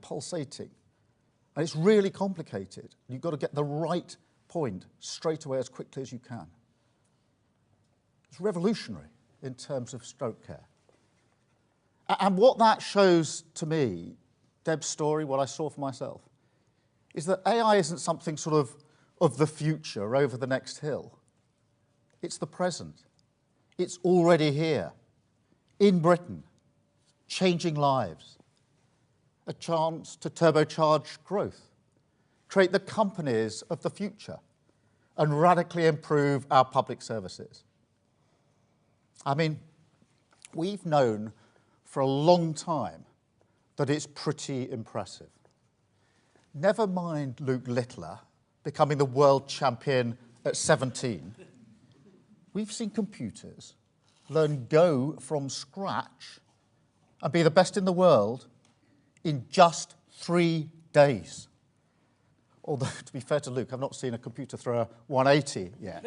pulsating. And it's really complicated. You've got to get the right point straight away as quickly as you can. It's revolutionary in terms of stroke care. And what that shows to me, Deb's story, what I saw for myself, is that AI isn't something sort of the future over the next hill. It's the present. It's already here, in Britain, changing lives. A chance to turbocharge growth, create the companies of the future, and radically improve our public services. I mean, we've known for a long time that it's pretty impressive. Never mind Luke Littler becoming the world champion at 17. We've seen computers learn Go from scratch and be the best in the world in just 3 days. Although, to be fair to Luke, I've not seen a computer throw a 180 yet.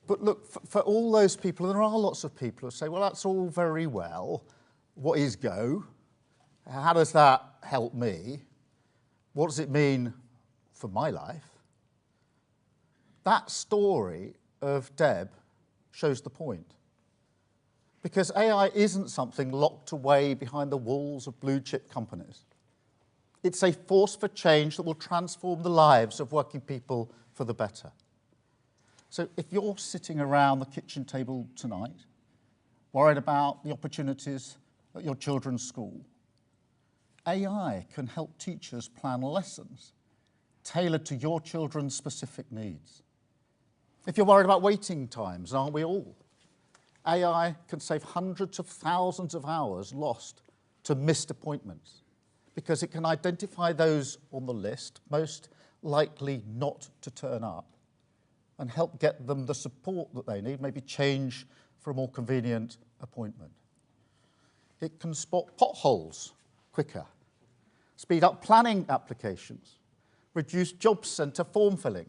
But look, for all those people, there are lots of people who say, well, that's all very well. What is Go? How does that help me? What does it mean for my life? That story of Deb shows the point. Because AI isn't something locked away behind the walls of blue-chip companies. It's a force for change that will transform the lives of working people for the better. So if you're sitting around the kitchen table tonight, worried about the opportunities at your children's school, AI can help teachers plan lessons tailored to your children's specific needs. If you're worried about waiting times, and aren't we all? AI can save hundreds of thousands of hours lost to missed appointments because it can identify those on the list most likely not to turn up and help get them the support that they need, maybe change for a more convenient appointment. It can spot potholes quicker, speed up planning applications, reduce job centre form filling,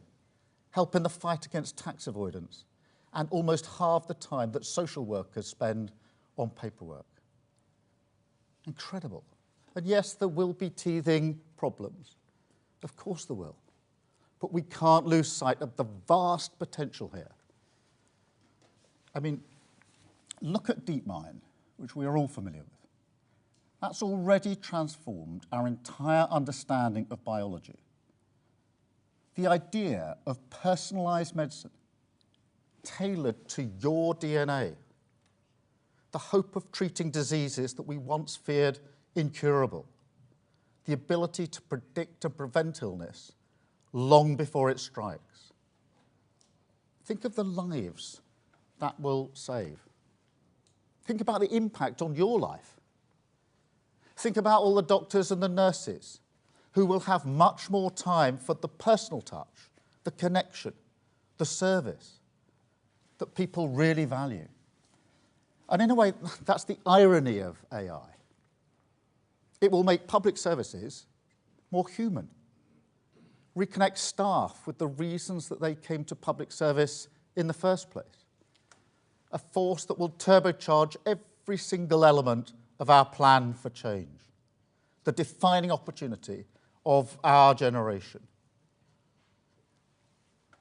help in the fight against tax avoidance, and almost halve the time that social workers spend on paperwork. Incredible. And yes, there will be teething problems. Of course there will. But we can't lose sight of the vast potential here. I mean, look at DeepMind, which we are all familiar with. That's already transformed our entire understanding of biology. The idea of personalized medicine tailored to your DNA, the hope of treating diseases that we once feared incurable, the ability to predict and prevent illness long before it strikes. Think of the lives that will save. Think about the impact on your life. Think about all the doctors and the nurses who will have much more time for the personal touch, the connection, the service that people really value. And in a way, that's the irony of AI. It will make public services more human, reconnect staff with the reasons that they came to public service in the first place, a force that will turbocharge every single element of our plan for change, the defining opportunity of our generation.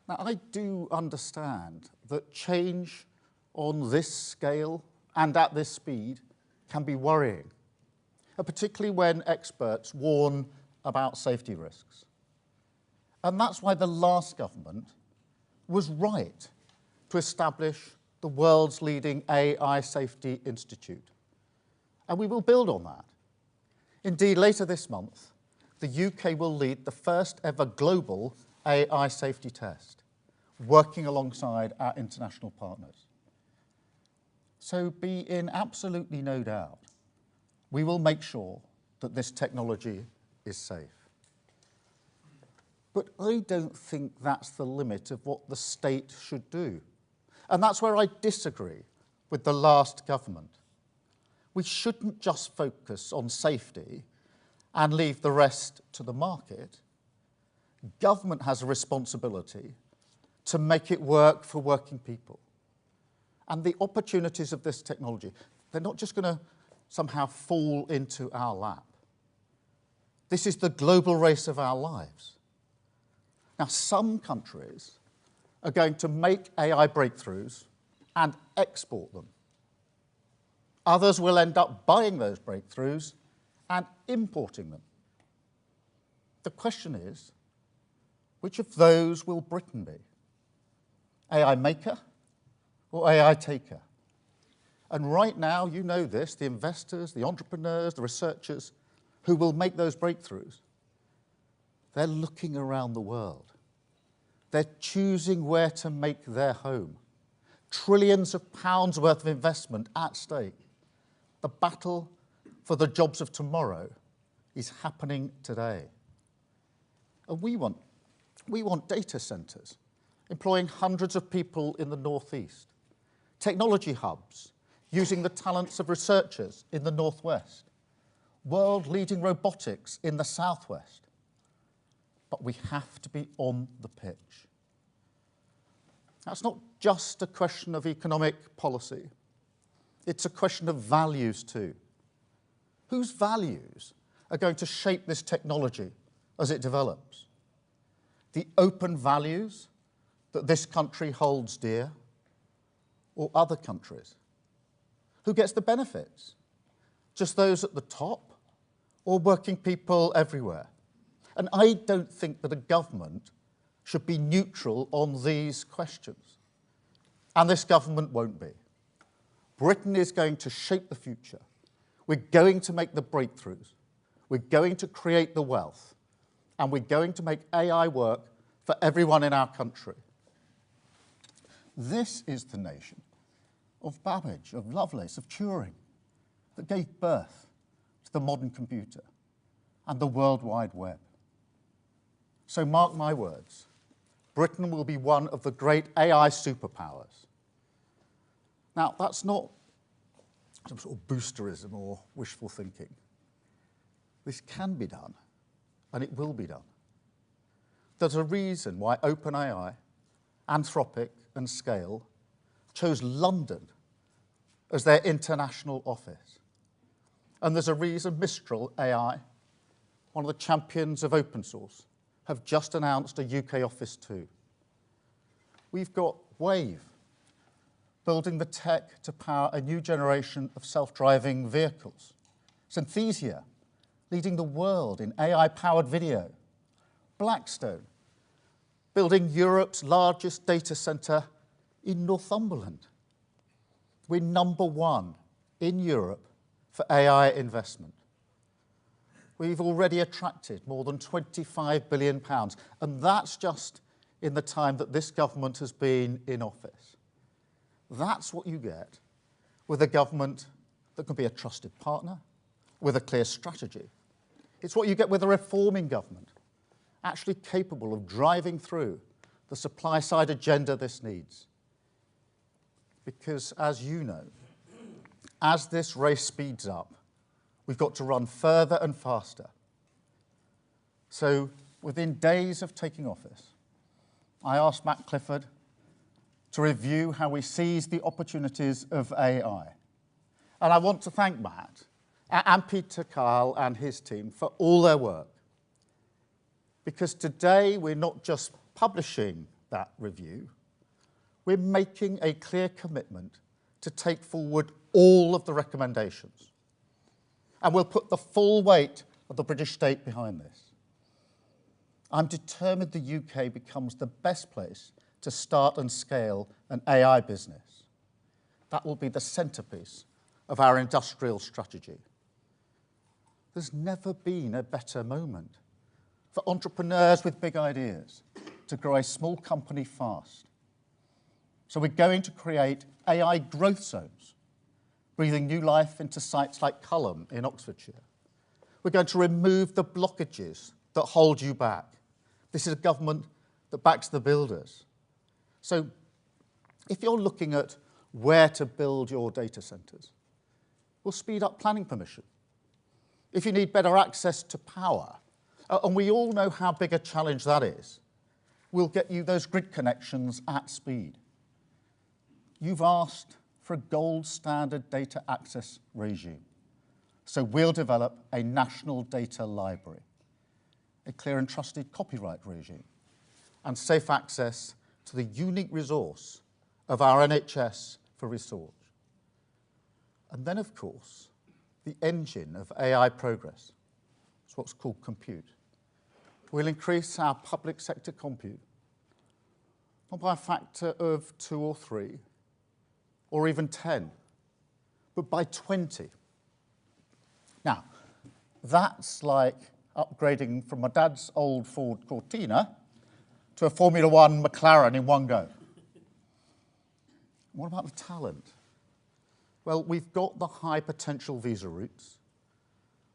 Now, I do understand that change on this scale and at this speed can be worrying, particularly when experts warn about safety risks. And that's why the last government was right to establish the world's leading AI Safety Institute. And we will build on that. Indeed, later this month, the UK will lead the first ever global AI safety test, working alongside our international partners. So be in absolutely no doubt, we will make sure that this technology is safe. But I don't think that's the limit of what the state should do. And that's where I disagree with the last government. We shouldn't just focus on safety and leave the rest to the market. Government has a responsibility to make it work for working people. And the opportunities of this technology, they're not just going to somehow fall into our lap. This is the global race of our lives. Now, some countries are going to make AI breakthroughs and export them. Others will end up buying those breakthroughs and importing them. The question is, which of those will Britain be? AI maker or AI taker? And right now, you know this, the investors, the entrepreneurs, the researchers who will make those breakthroughs, they're looking around the world. They're choosing where to make their home. Trillions of pounds worth of investment at stake. The battle for the jobs of tomorrow is happening today. And we want data centres, employing hundreds of people in the northeast, technology hubs, using the talents of researchers in the northwest, world-leading robotics in the southwest. But we have to be on the pitch. That's not just a question of economic policy. It's a question of values too. Whose values are going to shape this technology as it develops? The open values that this country holds dear, or other countries? Who gets the benefits? Just those at the top, or working people everywhere? And I don't think that a government should be neutral on these questions. And this government won't be. Britain is going to shape the future. We're going to make the breakthroughs. We're going to create the wealth. And we're going to make AI work for everyone in our country. This is the nation of Babbage, of Lovelace, of Turing, that gave birth to the modern computer and the World Wide Web. So mark my words, Britain will be one of the great AI superpowers. Now, that's not some sort of boosterism or wishful thinking. This can be done, and it will be done. There's a reason why OpenAI, Anthropic, and Scale chose London as their international office. And there's a reason Mistral AI, one of the champions of open source, have just announced a UK office too. We've got Wave, building the tech to power a new generation of self-driving vehicles. Synthesia, leading the world in AI-powered video. Blackstone, building Europe's largest data centre in Northumberland. We're number one in Europe for AI investment. We've already attracted more than £25 billion, and that's just in the time that this government has been in office. That's what you get with a government that can be a trusted partner, with a clear strategy. It's what you get with a reforming government, actually capable of driving through the supply-side agenda this needs. Because, as you know, as this race speeds up, we've got to run further and faster. So, within days of taking office, I asked Matt Clifford to review how we seize the opportunities of AI. And I want to thank Matt and Peter Kyle and his team for all their work. Because today we're not just publishing that review, we're making a clear commitment to take forward all of the recommendations. And we'll put the full weight of the British state behind this. I'm determined the UK becomes the best place to start and scale an AI business. That will be the centrepiece of our industrial strategy. There's never been a better moment for entrepreneurs with big ideas to grow a small company fast. So we're going to create AI growth zones, breathing new life into sites like Culham in Oxfordshire. We're going to remove the blockages that hold you back. This is a government that backs the builders. So if you're looking at where to build your data centres, we'll speed up planning permission. If you need better access to power, and we all know how big a challenge that is, we'll get you those grid connections at speed. You've asked for a gold standard data access regime, so we'll develop a national data library. a clear and trusted copyright regime, and safe access to the unique resource of our NHS for research. And then, of course, the engine of AI progress, it's what's called compute. We'll increase our public sector compute, not by a factor of 2 or 3, or even 10, but by 20. Now, that's like upgrading from my dad's old Ford Cortina to a Formula One McLaren in one go. What about the talent? Well, we've got the high potential visa routes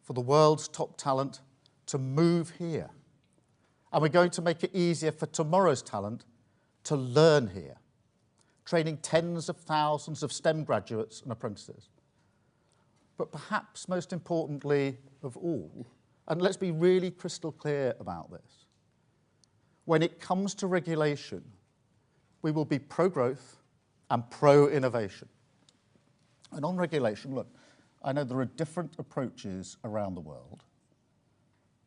for the world's top talent to move here. And we're going to make it easier for tomorrow's talent to learn here, training tens of thousands of STEM graduates and apprentices. But perhaps most importantly of all, and let's be really crystal clear about this, when it comes to regulation, we will be pro-growth and pro-innovation. And on regulation, look, I know there are different approaches around the world,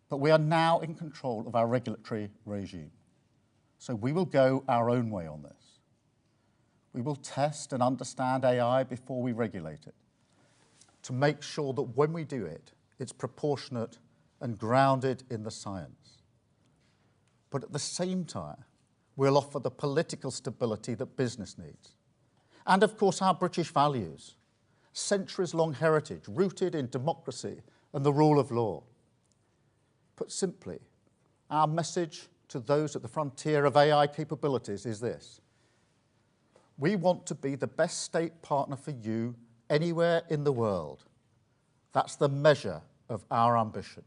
but we are now in control of our regulatory regime. So we will go our own way on this. We will test and understand AI before we regulate it, to make sure that when we do it, it's proportionate and grounded in the science. But at the same time, we'll offer the political stability that business needs. And of course, our British values, centuries-long heritage rooted in democracy and the rule of law. Put simply, our message to those at the frontier of AI capabilities is this: we want to be the best state partner for you anywhere in the world. That's the measure of our ambition.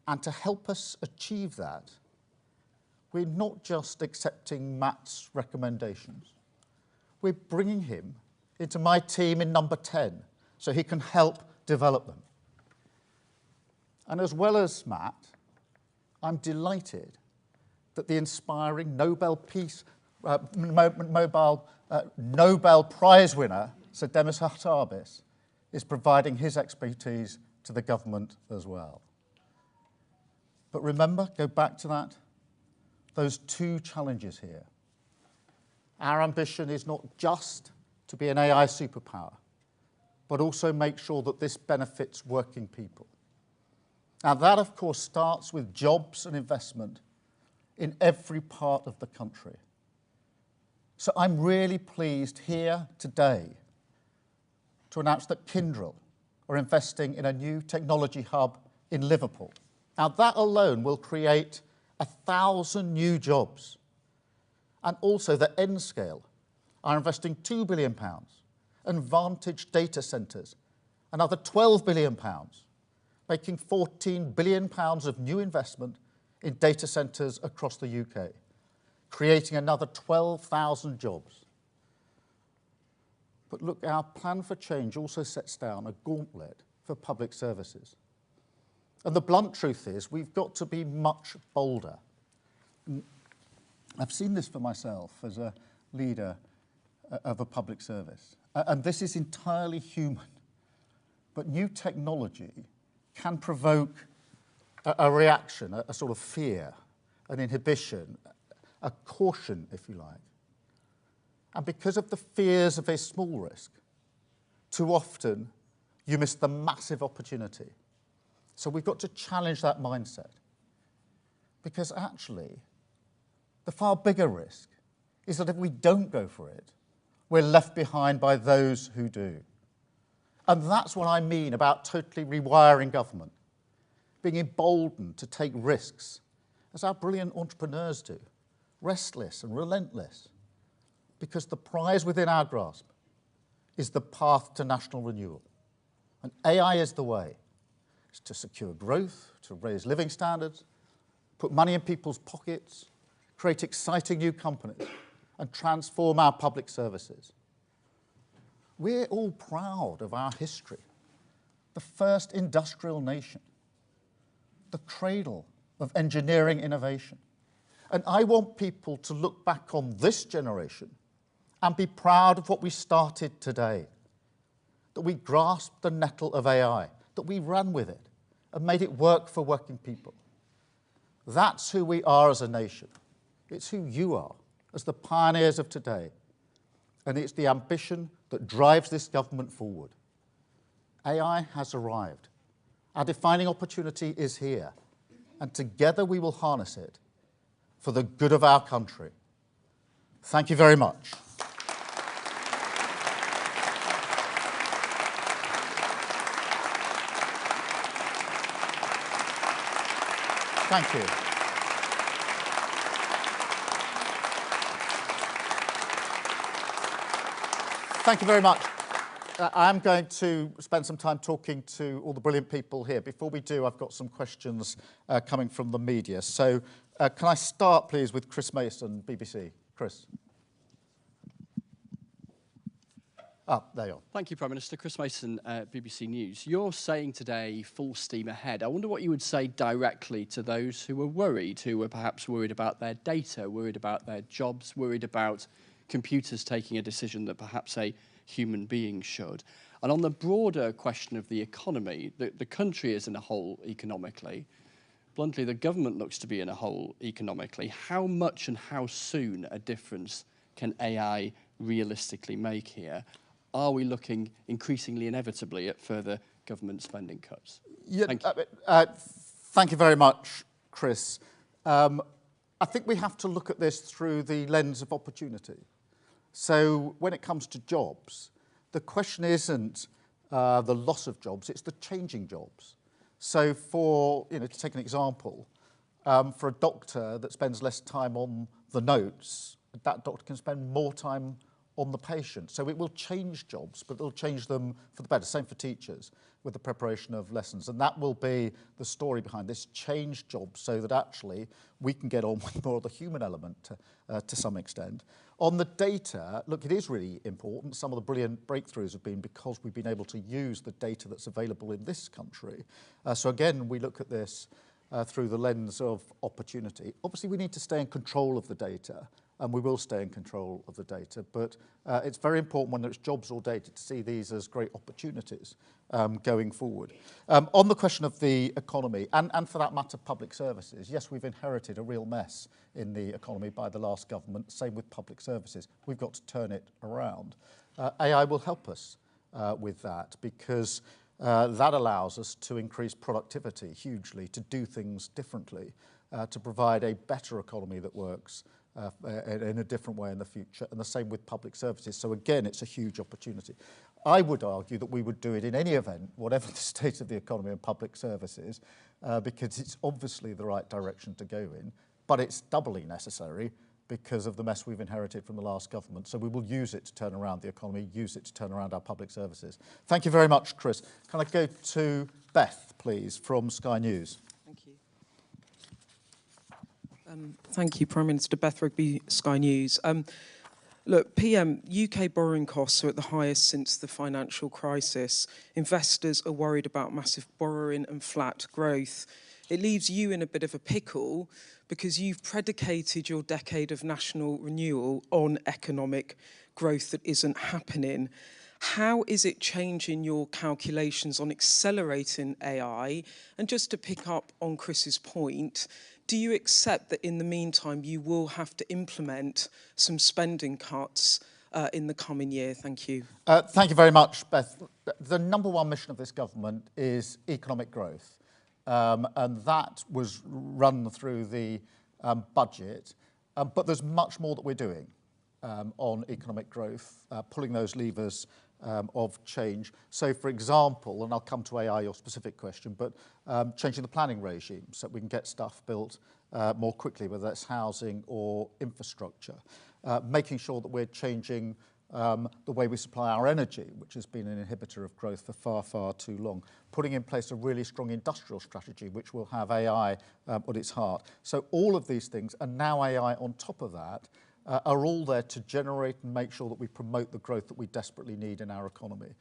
And to help us achieve that, we're not just accepting Matt's recommendations. We're bringing him into my team in number 10 so he can help develop them. And as well as Matt, I'm delighted that the inspiring Nobel Prize winner, Sir Demis Hassabis, is providing his expertise to the government as well. But remember, go back to that, those two challenges here. Our ambition is not just to be an AI superpower, but also make sure that this benefits working people. Now that, of course, starts with jobs and investment in every part of the country. So I'm really pleased here today to announce that Kyndryl are investing in a new technology hub in Liverpool. Now that alone will create 1,000 new jobs. And also that Nscale are investing £2 billion, and Vantage data centres another £12 billion, making £14 billion of new investment in data centres across the UK, creating another 12,000 jobs. But look, our plan for change also sets down a gauntlet for public services. And the blunt truth is we've got to be much bolder. I've seen this for myself as a leader of a public service. And this is entirely human. But new technology can provoke a reaction, a sort of fear, an inhibition, a caution, if you like. And because of the fears of a small risk, too often you miss the massive opportunity. So we've got to challenge that mindset. Because actually, the far bigger risk is that if we don't go for it, we're left behind by those who do. And that's what I mean about totally rewiring government, being emboldened to take risks, as our brilliant entrepreneurs do, restless and relentless, because the prize within our grasp is the path to national renewal. And AI is the way. It's to secure growth, to raise living standards, put money in people's pockets, create exciting new companies, and transform our public services. We're all proud of our history, the first industrial nation, the cradle of engineering innovation. And I want people to look back on this generation and be proud of what we started today, that we grasped the nettle of AI, that we ran with it and made it work for working people. That's who we are as a nation. It's who you are as the pioneers of today. And it's the ambition that drives this government forward. AI has arrived. Our defining opportunity is here. And together we will harness it for the good of our country. Thank you very much. Thank you. Thank you very much. I'm going to spend some time talking to all the brilliant people here. Before we do, I've got some questions coming from the media. So can I start, please, with Chris Mason, BBC. Chris. There you are. Thank you, Prime Minister. Chris Mason, BBC News. You're saying today full steam ahead. I wonder what you would say directly to those who were perhaps worried about their data, worried about their jobs, worried about computers taking a decision that perhaps a human being should. And on the broader question of the economy, the country is in a hole economically. Bluntly, the government looks to be in a hole economically. How much and how soon a difference can AI realistically make here? Are we looking increasingly inevitably at further government spending cuts? Yeah, Thank you. Thank you very much, Chris. I think we have to look at this through the lens of opportunity. So when it comes to jobs, the question isn't the loss of jobs, it's the changing jobs. So to take an example, for a doctor that spends less time on the notes, that doctor can spend more time on the patient. So it will change jobs, but it'll change them for the better. Same for teachers with the preparation of lessons. And that will be the story behind this, change jobs so that actually we can get on with more of the human element to some extent. On the data, look, it is really important. Some of the brilliant breakthroughs have been because we've been able to use the data that's available in this country. So again, we look at this through the lens of opportunity. Obviously, we need to stay in control of the data, and we will stay in control of the data. But it's very important when there's jobs or data to see these as great opportunities going forward. On the question of the economy, and for that matter, public services, yes, we've inherited a real mess in the economy by the last government. Same with public services. We've got to turn it around. AI will help us with that because that allows us to increase productivity hugely, to do things differently, to provide a better economy that works in a different way in the future, and the same with public services. So again, it's a huge opportunity. I would argue that we would do it in any event, whatever the state of the economy and public services, because it's obviously the right direction to go in, but it's doubly necessary because of the mess we've inherited from the last government. So we will use it to turn around the economy, use it to turn around our public services. Thank you very much, Chris. Can I go to Beth, please, from Sky News? Thank you. Thank you, Prime Minister. Beth Rigby, Sky News. Look, PM, UK borrowing costs are at the highest since the financial crisis. Investors are worried about massive borrowing and flat growth. It leaves you in a bit of a pickle because you've predicated your decade of national renewal on economic growth that isn't happening. How is it changing your calculations on accelerating AI? And just to pick up on Chris's point, do you accept that in the meantime you will have to implement some spending cuts in the coming year? Thank you. Thank you very much, Beth. The number one mission of this government is economic growth. And that was run through the budget. But there's much more that we're doing on economic growth, pulling those levers of change. So, for example, and I'll come to AI, your specific question, but changing the planning regime so that we can get stuff built more quickly, whether that's housing or infrastructure. Making sure that we're changing the way we supply our energy, which has been an inhibitor of growth for far, far too long. Putting in place a really strong industrial strategy, which will have AI at its heart. So all of these things, and now AI on top of that, are all there to generate and make sure that we promote the growth that we desperately need in our economy.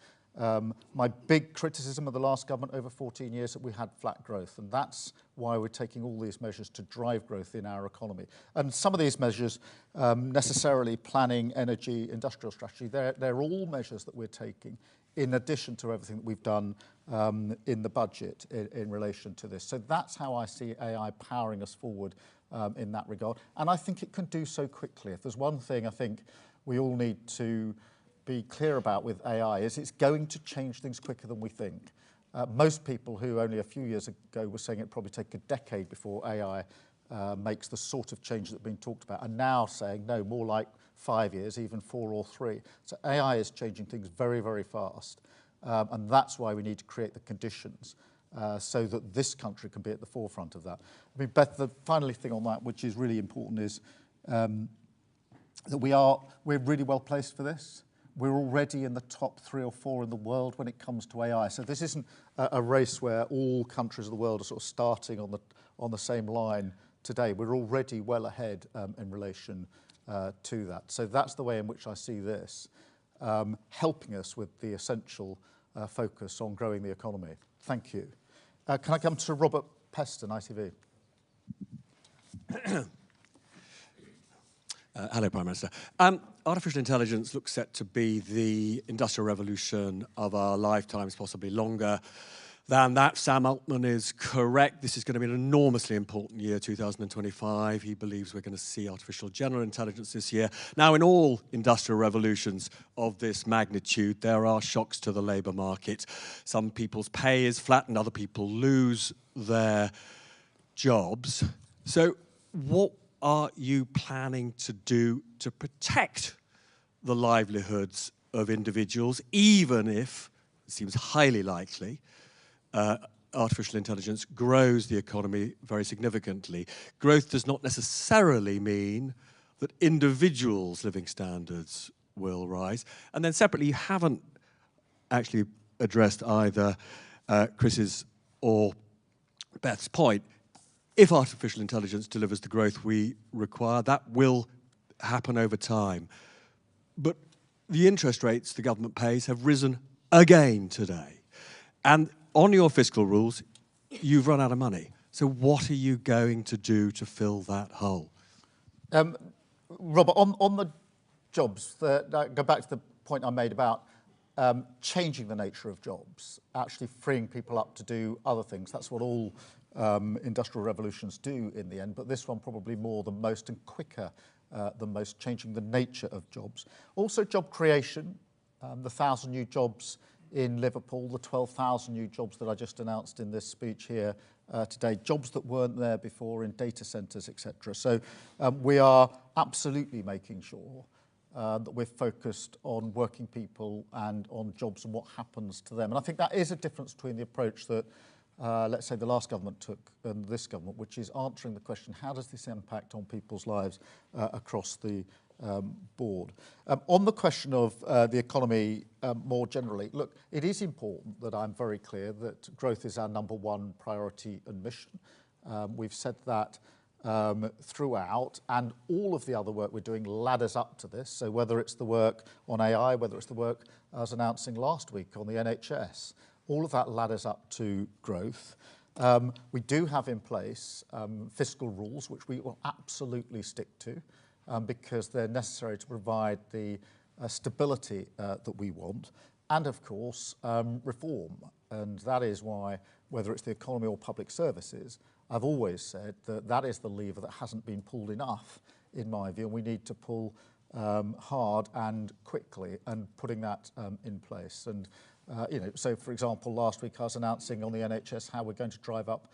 My big criticism of the last government over 14 years that we had flat growth, and that's why we're taking all these measures to drive growth in our economy. And some of these measures, necessarily planning, energy, industrial strategy, they're all measures that we're taking in addition to everything that we've done in the budget in relation to this. So that's how I see AI powering us forward in that regard. And I think it can do so quickly. If there's one thing I think we all need to be clear about with AI is it's going to change things quicker than we think. Most people who only a few years ago were saying it'd probably take a decade before AI makes the sort of change that's been talked about are now saying, no, more like 5 years, even 4 or 3. So AI is changing things very, very fast. And that's why we need to create the conditions so that this country can be at the forefront of that. I mean, Beth, the final thing on that, which is really important, is that we're really well placed for this. We're already in the top 3 or 4 in the world when it comes to AI. So this isn't a race where all countries of the world are sort of starting on the same line today. We're already well ahead in relation to that. So that's the way in which I see this helping us with the essential focus on growing the economy. Thank you. Can I come to Robert Peston, ITV? Hello, Prime Minister. Artificial intelligence looks set to be the industrial revolution of our lifetimes, possibly longer than that. Sam Altman is correct. This is going to be an enormously important year, 2025. He believes we're going to see artificial general intelligence this year. Now, in all industrial revolutions of this magnitude, there are shocks to the labour market. Some people's pay is flattened, other people lose their jobs. So what are you planning to do to protect the livelihoods of individuals, even if, it seems highly likely, artificial intelligence grows the economy very significantly? Growth does not necessarily mean that individuals' living standards will rise. And then separately, you haven't actually addressed either Chris's or Beth's point. If artificial intelligence delivers the growth we require, that will happen over time. But the interest rates the government pays have risen again today. And on your fiscal rules, you've run out of money. So what are you going to do to fill that hole? Robert, on the jobs, go back to the point I made about changing the nature of jobs, actually freeing people up to do other things. That's what all industrial revolutions do in the end, but this one probably more than most and quicker than most, changing the nature of jobs. Also job creation, the 1,000 new jobs in Liverpool, the 12,000 new jobs that I just announced in this speech here today, jobs that weren't there before in data centres, etc. So we are absolutely making sure that we're focused on working people and on jobs and what happens to them. And I think that is a difference between the approach that let's say the last government took and this government, which is answering the question, how does this impact on people's lives across the board? On the question of the economy more generally, look, it is important that I'm very clear that growth is our #1 priority and mission. We've said that throughout, and all of the other work we're doing ladders up to this. So whether it's the work on AI, whether it's the work I was announcing last week on the NHS, all of that ladders up to growth. We do have in place fiscal rules, which we will absolutely stick to because they're necessary to provide the stability that we want. And of course, reform. And that is why, whether it's the economy or public services, I've always said that that is the lever that hasn't been pulled enough, in my view. And we need to pull hard and quickly and putting that in place. And so for example, last week I was announcing on the NHS how we're going to drive up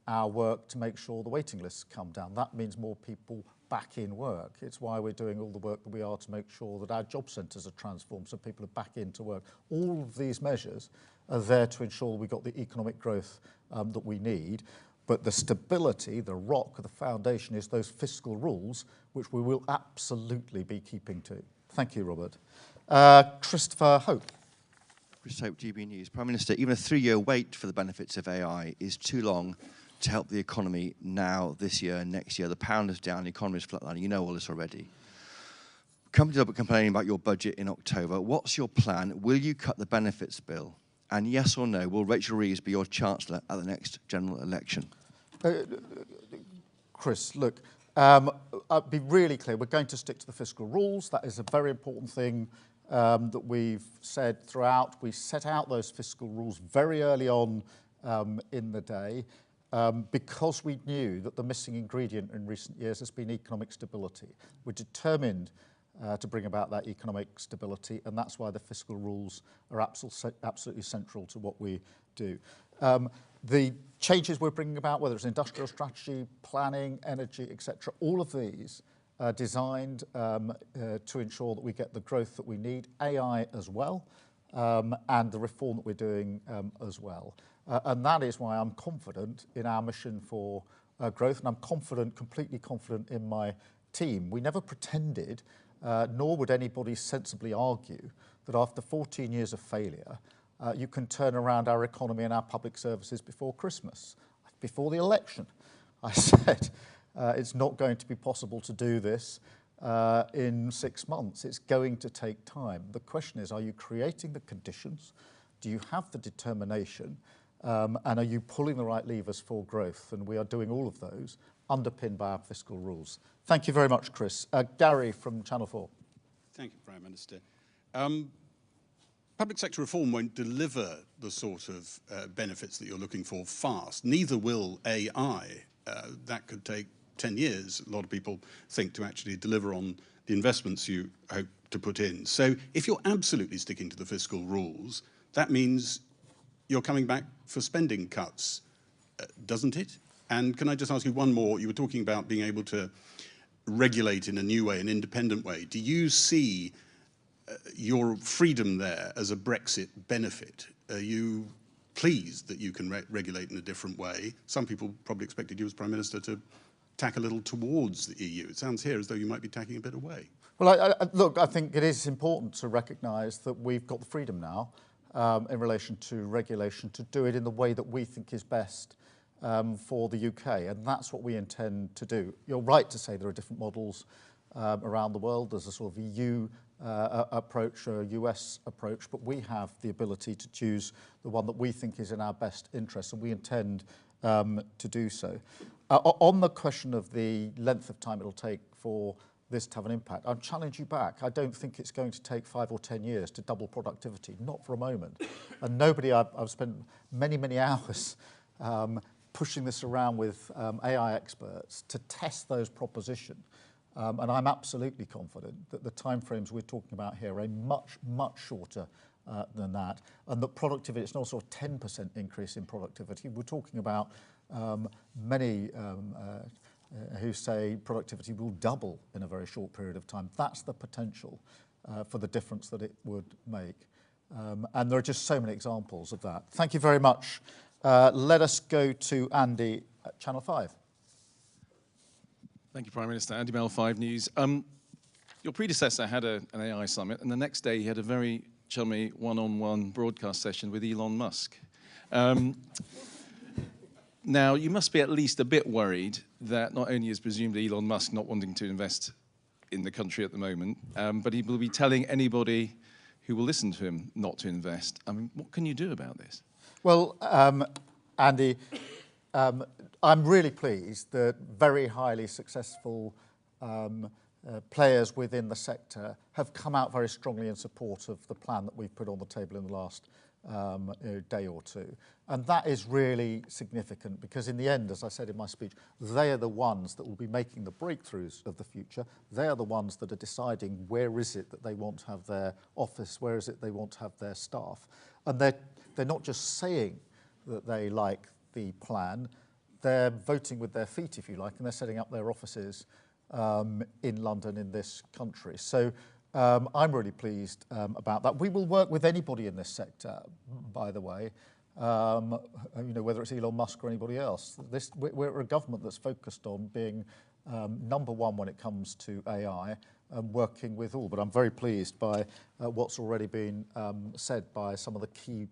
our work to make sure the waiting lists come down. That means more people back in work. It's why we're doing all the work that we are to make sure that our job centres are transformed so people are back into work. All of these measures are there to ensure we've got the economic growth that we need. But the stability, the rock, the foundation is those fiscal rules, which we will absolutely be keeping to. Thank you, Robert. Christopher Hope. Chris Hope, GB News. Prime Minister, even a 3-year wait for the benefits of AI is too long to help the economy now, this year, and next year. The pound is down, the economy is flatlining. You know all this already. Companies will be complaining about your budget in October. What's your plan? Will you cut the benefits bill? And yes or no, will Rachel Reeves be your Chancellor at the next general election? Chris, look, I'll be really clear. We're going to stick to the fiscal rules. That is a very important thing that we've said throughout. We set out those fiscal rules very early on in the day because we knew that the missing ingredient in recent years has been economic stability. We're determined to bring about that economic stability, and that's why the fiscal rules are absolutely central to what we do. The changes we're bringing about, whether it's industrial strategy, planning, energy, etc., all of these are designed to ensure that we get the growth that we need, AI as well, and the reform that we're doing as well. And that is why I'm confident in our mission for growth, and I'm confident, completely confident in my team. We never pretended, nor would anybody sensibly argue, that after 14 years of failure, you can turn around our economy and our public services before Christmas. Before the election, I said it's not going to be possible to do this in 6 months. It's going to take time. The question is, are you creating the conditions? Do you have the determination? And are you pulling the right levers for growth? And we are doing all of those, underpinned by our fiscal rules. Thank you very much, Chris. Gary from Channel 4. Thank you, Prime Minister. Public sector reform won't deliver the sort of benefits that you're looking for fast. Neither will AI. That could take 10 years, a lot of people think, to actually deliver on the investments you hope to put in. So if you're absolutely sticking to the fiscal rules, that means you're coming back for spending cuts, doesn't it? And can I just ask you one more? You were talking about being able to regulate in a new way, an independent way. Do you see your freedom there as a Brexit benefit? Are you pleased that you can regulate in a different way? Some people probably expected you as Prime Minister to tack a little towards the EU. It sounds here as though you might be tacking a bit away. Well, look, I think it is important to recognise that we've got the freedom now in relation to regulation to do it in the way that we think is best for the UK, and that's what we intend to do. You're right to say there are different models around the world. There's a sort of EU approach or a US approach, but we have the ability to choose the one that we think is in our best interest, and we intend to do so. On the question of the length of time it'll take for this to have an impact, I'll challenge you back. I don't think it's going to take 5 or 10 years to double productivity, not for a moment. And I've spent many, many hours pushing this around with AI experts to test those propositions. And I'm absolutely confident that the timeframes we're talking about here are much, much shorter than that, and that productivity, it's not a sort of 10% increase in productivity. We're talking about many who say productivity will double in a very short period of time. That's the potential for the difference that it would make. And there are just so many examples of that. Thank you very much. Let us go to Andy at Channel 5. Thank you, Prime Minister. Andy Bell, 5 News. Your predecessor had an AI summit, and the next day he had a very chummy one-on-one broadcast session with Elon Musk. Now, you must be at least a bit worried that not only is presumably Elon Musk not wanting to invest in the country at the moment, but he will be telling anybody who will listen to him not to invest. I mean, what can you do about this? Well, Andy, I'm really pleased that very highly successful players within the sector have come out very strongly in support of the plan that we've put on the table in the last day or two. And that is really significant because in the end, as I said in my speech, they are the ones that will be making the breakthroughs of the future. They are the ones that are deciding where is it that they want to have their office, where is it they want to have their staff. And they're not just saying that they like the plan, they're voting with their feet, if you like, and they're setting up their offices in London, in this country. So I'm really pleased about that. We will work with anybody in this sector, by the way, whether it's Elon Musk or anybody else. We're a government that's focused on being number one when it comes to AI and working with all. But I'm very pleased by what's already been said by some of the key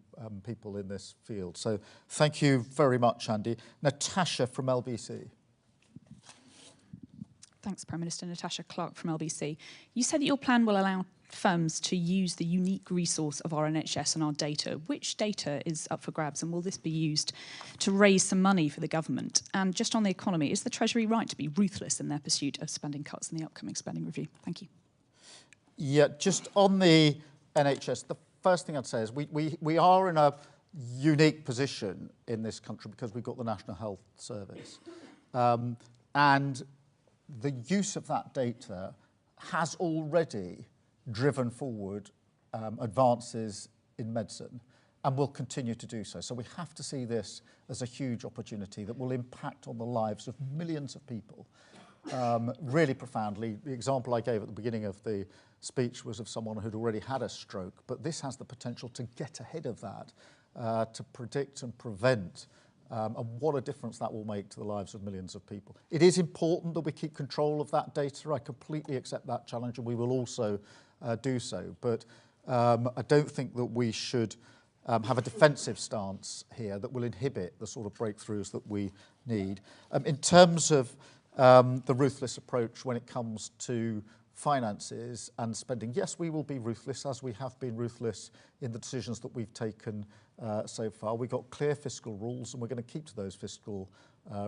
people in this field. So thank you very much, Andy. Natasha from LBC. Thanks, Prime Minister. Natasha Clark from LBC. You said that your plan will allow firms to use the unique resource of our NHS and our data. Which data is up for grabs, and will this be used to raise some money for the government? And just on the economy, is the Treasury right to be ruthless in their pursuit of spending cuts in the upcoming spending review? Thank you. Yeah, just on the NHS, the first thing I'd say is we are in a unique position in this country because we've got the National Health Service. And the use of that data has already driven forward advances in medicine and will continue to do so. So we have to see this as a huge opportunity that will impact on the lives of millions of people really profoundly. The example I gave at the beginning of the speech was of someone who'd already had a stroke, but this has the potential to get ahead of that, to predict and prevent, and what a difference that will make to the lives of millions of people. It is important that we keep control of that data. I completely accept that challenge, and we will also do so. But I don't think that we should have a defensive stance here that will inhibit the sort of breakthroughs that we need. In terms of the ruthless approach when it comes to finances and spending, yes, we will be ruthless, as we have been ruthless in the decisions that we've taken so far. We've got clear fiscal rules, and we're going to keep to those fiscal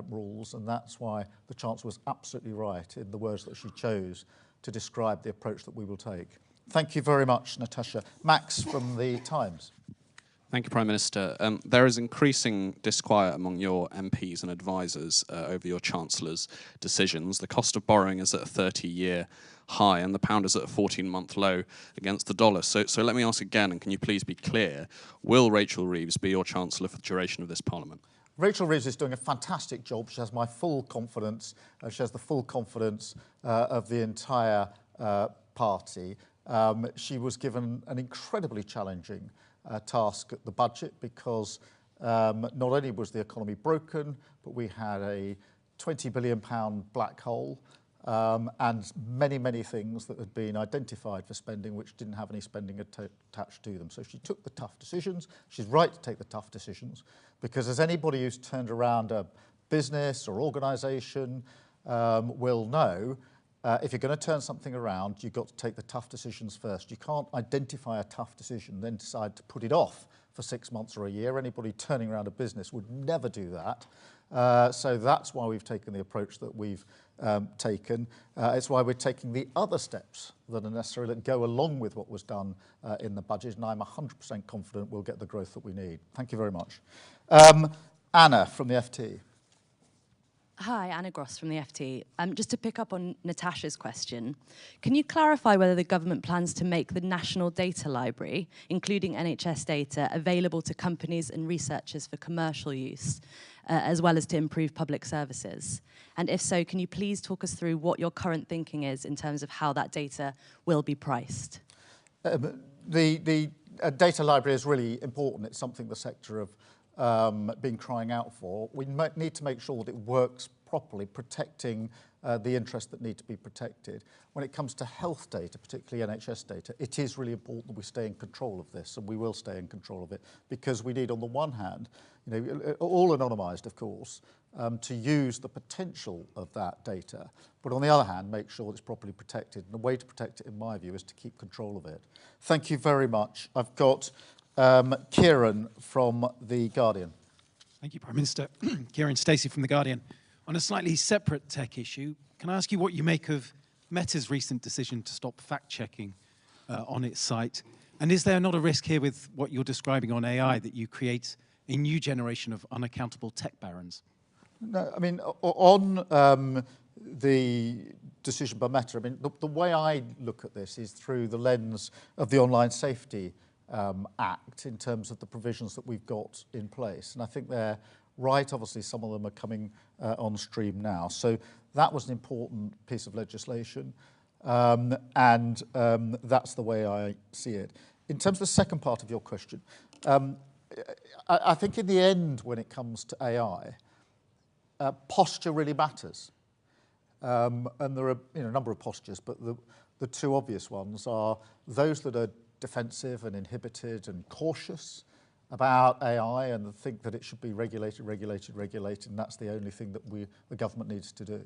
rules, and that's why the Chancellor was absolutely right in the words that she chose to describe the approach that we will take. Thank you very much, Natasha. Max from the Times. Thank you, Prime Minister. There is increasing disquiet among your MPs and advisers over your Chancellor's decisions. The cost of borrowing is at a 30-year high, and the pound is at a 14-month low against the dollar. So let me ask again, and can you please be clear, will Rachel Reeves be your Chancellor for the duration of this Parliament? Rachel Reeves is doing a fantastic job. She has my full confidence. She has the full confidence of the entire party. She was given an incredibly challenging task at the budget because not only was the economy broken, but we had a £20 billion black hole and many, many things that had been identified for spending which didn't have any spending attached to them. So she took the tough decisions. She's right to take the tough decisions because as anybody who's turned around a business or organisation will know, if you're going to turn something around, you've got to take the tough decisions first. You can't identify a tough decision, then decide to put it off for 6 months or a year. Anybody turning around a business would never do that. So that's why we've taken the approach that we've taken. It's why we're taking the other steps that are necessary that go along with what was done in the budget, and I'm 100% confident we'll get the growth that we need. Thank you very much. Anna from the FT. Hi, Anna Gross from the FT. Just to pick up on Natasha's question, can you clarify whether the government plans to make the National Data Library, including NHS data, available to companies and researchers for commercial use, as well as to improve public services? And if so, can you please talk us through what your current thinking is in terms of how that data will be priced? The data library is really important. It's something the sector have been crying out for. We need to make sure that it works properly, protecting the interests that need to be protected. When it comes to health data, particularly NHS data, it is really important that we stay in control of this, and we will stay in control of it, because we need, on the one hand, all anonymised, of course, to use the potential of that data, but on the other hand, make sure it's properly protected. And the way to protect it, in my view, is to keep control of it. Thank you very much. I've got Kieran from The Guardian. Thank you, Prime Minister. Kieran Stacey from The Guardian. On a slightly separate tech issue, can I ask you what you make of Meta's recent decision to stop fact-checking on its site? And is there not a risk here with what you're describing on AI that you create a new generation of unaccountable tech barons? No, I mean, on the decision by Meta, I mean, the way I look at this is through the lens of the Online Safety Act in terms of the provisions that we've got in place. And I think they're right. Obviously, some of them are coming on stream now. So that was an important piece of legislation. And that's the way I see it. In terms of the second part of your question, I think in the end, when it comes to AI, posture really matters. And there are a number of postures, but the two obvious ones are those that are defensive and inhibited and cautious about AI and think that it should be regulated, and that's the only thing that the government needs to do.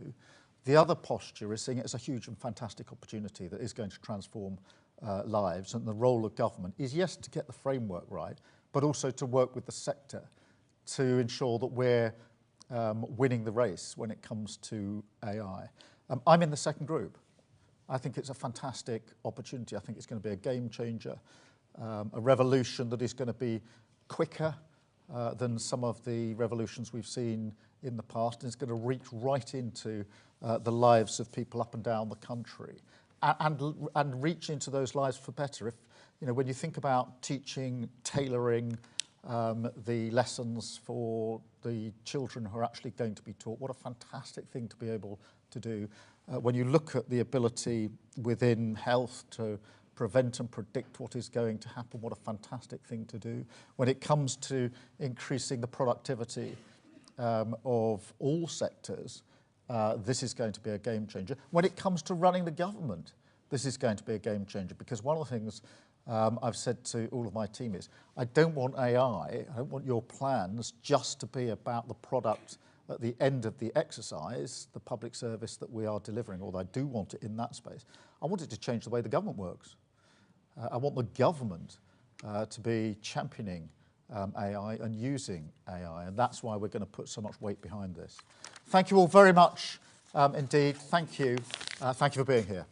The other posture is seeing it as a huge and fantastic opportunity that is going to transform lives, and the role of government is, yes, to get the framework right, but also to work with the sector to ensure that we're winning the race when it comes to AI. I'm in the second group. I think it's a fantastic opportunity. I think it's going to be a game changer, a revolution that is going to be quicker than some of the revolutions we've seen in the past, and it's going to reach right into the lives of people up and down the country, and reach into those lives for better. If when you think about teaching, tailoring the lessons for the children who are actually going to be taught, what a fantastic thing to be able to do. When you look at the ability within health to prevent and predict what is going to happen, what a fantastic thing to do. When it comes to increasing the productivity of all sectors, this is going to be a game changer. When it comes to running the government, this is going to be a game changer, because one of the things I've said to all of my team is, I don't want AI, I don't want your plans just to be about the product at the end of the exercise, the public service that we are delivering, although I do want it in that space. I want it to change the way the government works. I want the government to be championing AI and using AI, and that's why we're going to put so much weight behind this. Thank you all very much indeed. Thank you. Thank you for being here.